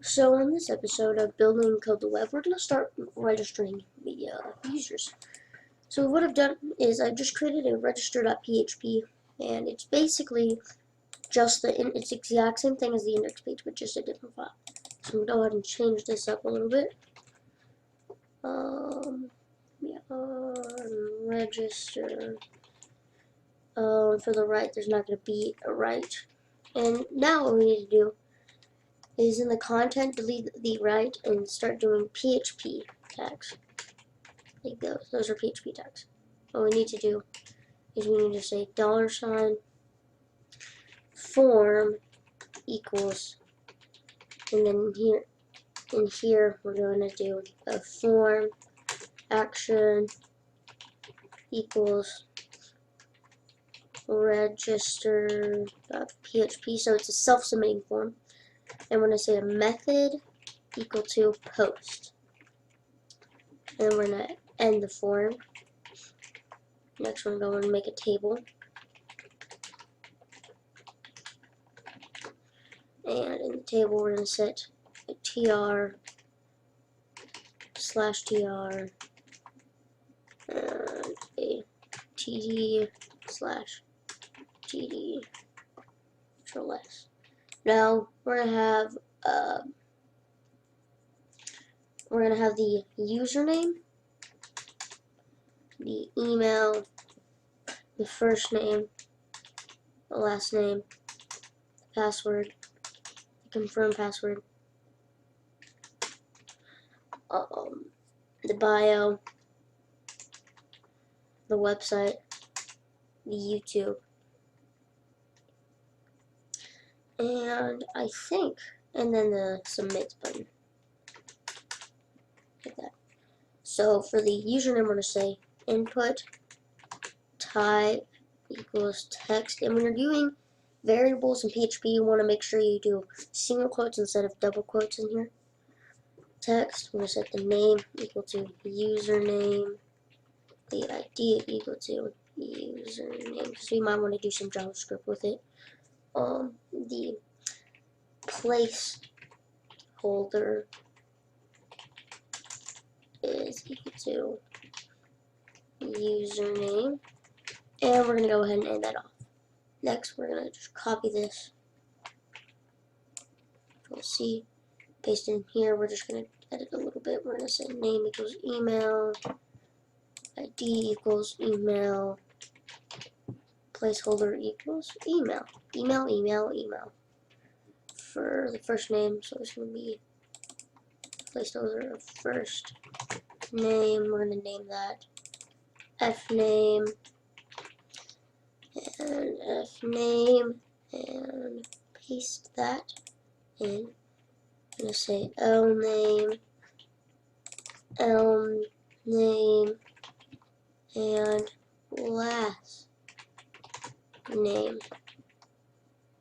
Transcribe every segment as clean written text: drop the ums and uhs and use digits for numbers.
So in this episode of building Code the Web, we're going to start registering the users. So what I've done is I've just created a register.php, and it's basically just it's the exact same thing as the index page, but just a different file. So I'm going to go ahead and change this up a little bit. Register. For the right, there's not going to be a right. And now what we need to do is in the content, delete the right and start doing PHP tags. Like those. Those are PHP tags. What we need to do is we need to say $form equals, and then here we're going to do a form action equals register.php. So it's a self-submitting form. And we're going to say a method equal to post. And we're going to end the form. Next, we're going to make a table. And in the table, we're going to set a tr/tr and a td/td control S. Now we're going to have the username, the email, the first name, the last name, the password, the confirm password, the bio, the website, the YouTube, and and then the submit button. Like that. So for the username, we're going to say input type equals text, and when you're doing variables in PHP, you want to make sure you do single quotes instead of double quotes in here. Text, we're going to set the name equal to username, the ID equal to username, because we might want to do some JavaScript with it. The placeholder is equal to username, and we're going to go ahead and end that off. Next, we're going to just copy this. We'll see, paste in here. We're just going to edit a little bit. We're going to say name equals email, ID equals email, placeholder equals email, email. For the first name, so it's going to be placeholder of first name. We're going to name that fname, and paste that in. I'm going to say name, and last name.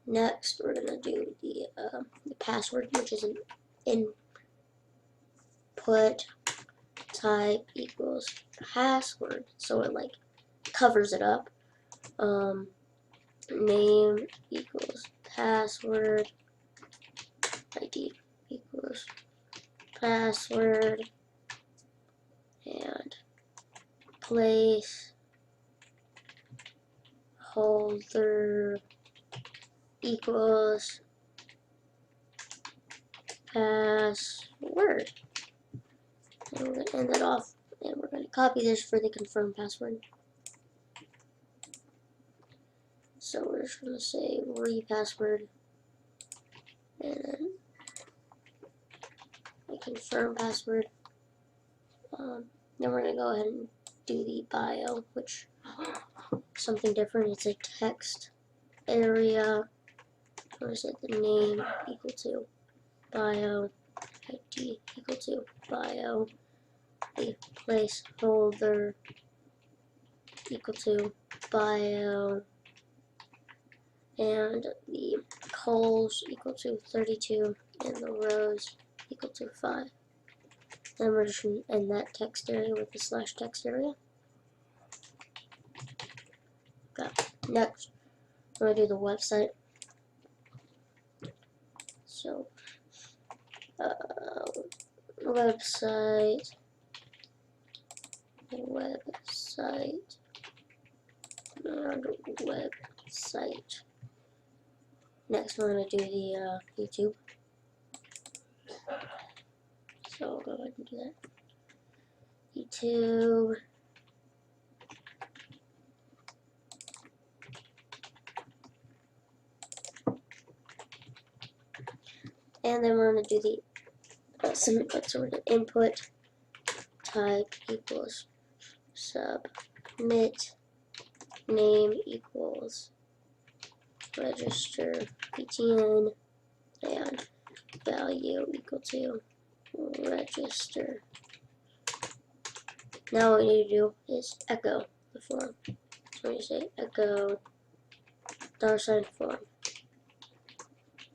Next, we're going to do the password, which is an input type equals password, so it like covers it up. Name equals password, ID equals password, and placeholder equals password. And we're going to end that off, and we're going to copy this for the confirm password. So we're just going to say repassword, and then a confirm password. Then we're going to go ahead and do the bio, which is something different. It's a text area. Or is it the name equal to bio, ID equal to bio, the placeholder equal to bio, and the cols equal to 32, and the rows equal to 5. Then we're just going to end that text area with the /text area. Okay. Next, we're going to do the website. So website. And website. Next, we're going to do the YouTube. So I'll go ahead and do that. YouTube. And then we're going to do the submit button. So we're going to input type equals submit, name equals register PTN, and value equal to register. Now what we need to do is echo the form. So we say echo $form.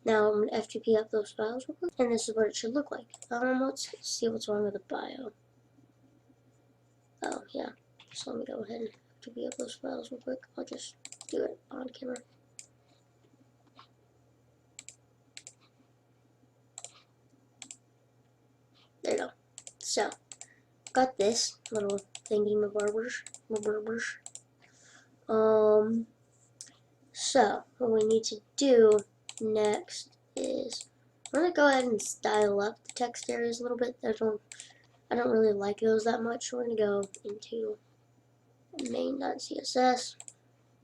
Now I'm going to FTP up those files real quick, and this is what it should look like. Let's see what's wrong with the bio. Oh yeah, so let me go ahead and FTP up those files real quick. I'll just do it on camera. There you go. So got this little thingy, my barbers. So what we need to do next is I'm gonna go ahead and style up the text areas a little bit. I don't really like those that much. So we're gonna go into main.css.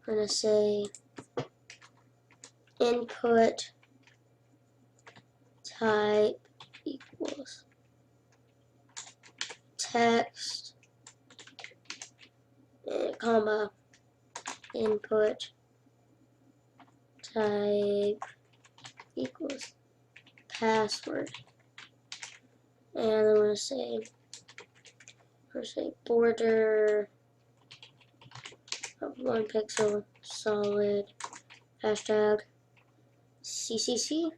We're gonna say input type equals text, comma, input type equals password, and then we're gonna say border of 1 pixel solid hashtag CCC,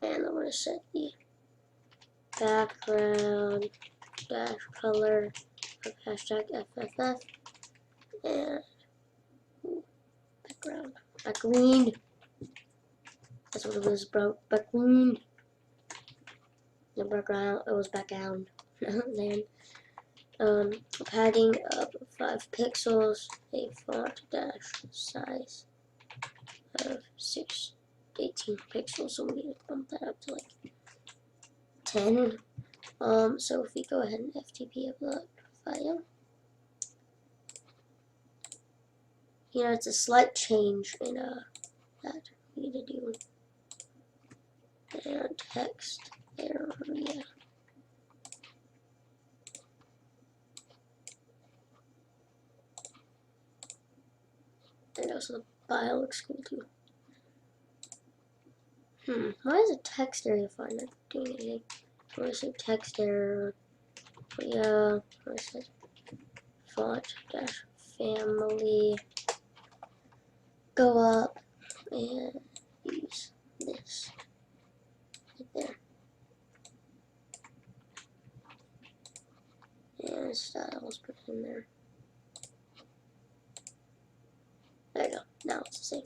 and then we're gonna set the background dash color of hashtag FFF, and background. That's what it was, bro. Background. The background. It was background. Then, padding of 5 pixels. A font dash size of 18 pixels. So we need to bump that up to like 10. So if we go ahead and FTP up the file, you know, it's a slight change in that we need to do. And text area. And also the file looks cool too. Why is a text area fine? Not doing anything. I'm gonna say text area. Yeah, I'm gonna say font dash family. Go up and use this right there. And style, let's put it in there. There you go. Now it's the same.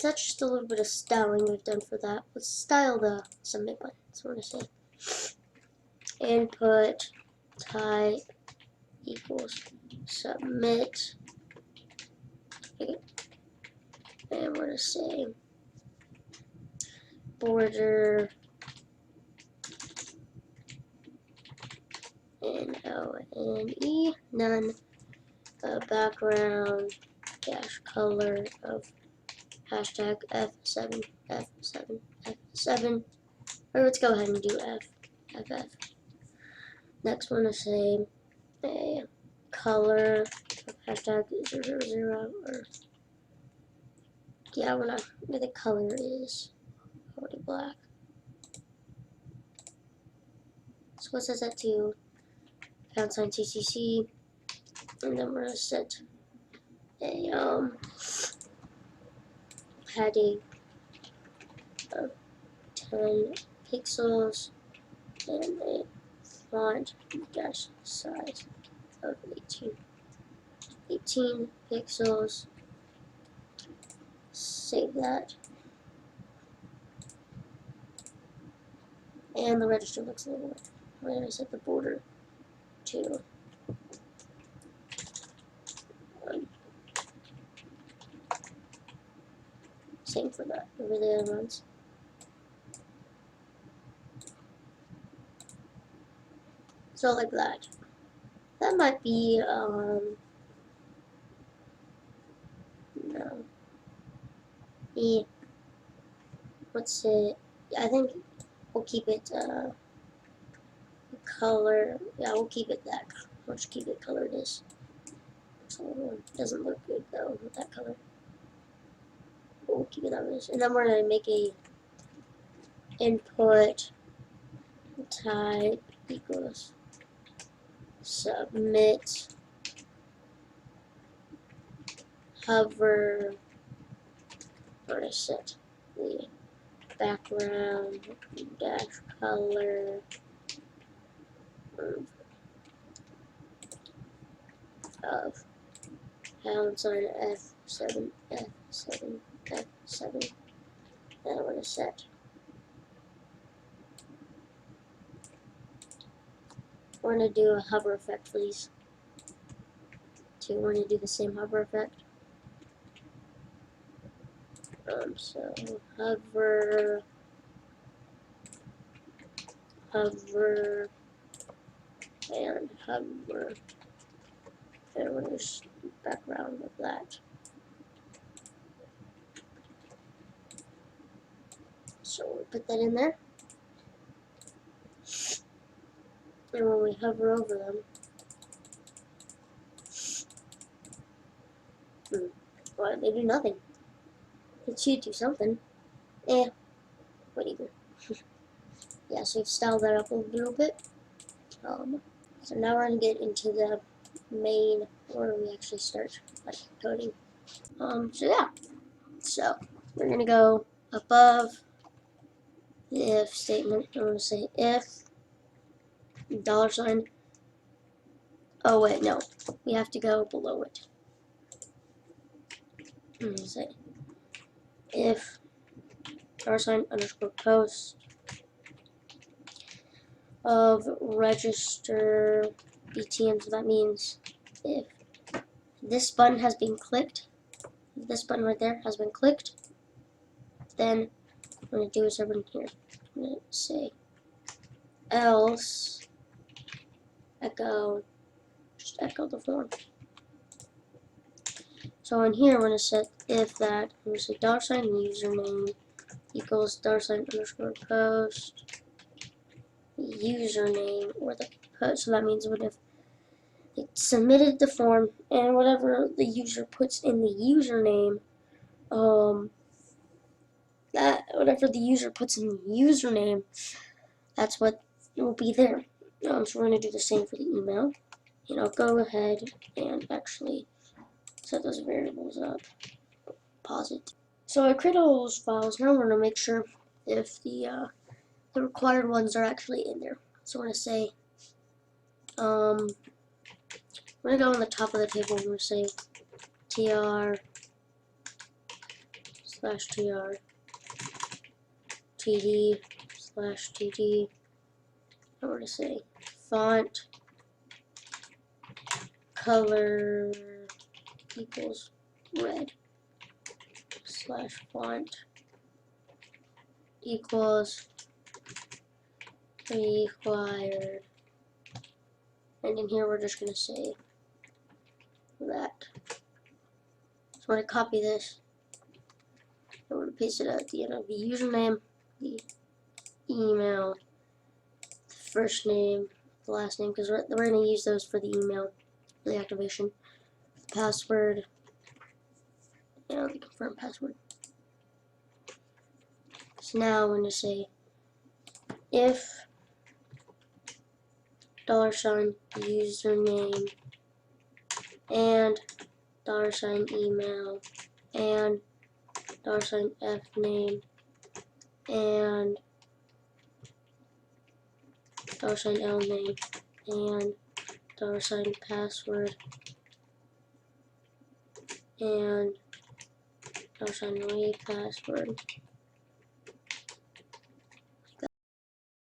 That's just a little bit of styling we've done for that. Let's style the submit button. So we're gonna say input type equals submit. Okay. And we're gonna say border NONE none background dash color of hashtag F7. Or let's go ahead and do FF. Next one is say a color of hashtag 00, or yeah, we're not. The color is already black. So we'll set that to # CCC, and then we're gonna set a padding of 10 pixels and a font dash size of 18 pixels. Save that. And the register looks a little bit. Where did I set the border to? Same for that. Over the other ones. So like that. That might be no. What's it? I think we'll keep it color. Yeah, we'll keep it that. We'll just keep it color this. So it doesn't look good though with that color. But we'll keep it that way. And then we're gonna make a input type equals submit hover. We're gonna set the background dash color of pound sign F7 F7 F7. Then I'm gonna set we're gonna do a hover effect for these two. We're gonna do the same hover effect. So hover and hover, and we're gonna just background of that. So we'll put that in there, and when we hover over them, well, they do nothing. It should do something. Whatever. Yeah, so we've styled that up a little bit. So now we're gonna get into the main where we actually start like coding. So yeah. So we're gonna go above the if statement. I'm gonna say if $. Oh wait, no. We have to go below it. I'm gonna say if $_post of register BTN. So that means if this button has been clicked, if this button right there has been clicked, then what I'm going to do is over here, I'm going to say else echo, just echo the form. So in here, we're going to set if that, I'm going to say $username equals $_post username, or the post. So that means what if it submitted the form and whatever the user puts in the username, that whatever the user puts in the username, that's what will be there. So we're going to do the same for the email. And I'll go ahead and actually set those variables up. Pause it. So I create all those files. Now we're going to make sure if the required ones are actually in there. So we're going to say, I'm going to go on the top of the table. We're going to say tr/tr td/td. I'm going to say font color equals red /font equals required, and in here we're just going to say that. So I'm going to copy this, I'm going to paste it at the end of the username, the email, the first name, the last name, because we're going to use those for the email, for the activation, the password, and the confirm password. So now I'm going to say if $username and $email and $fname and $lname and $password and $repassword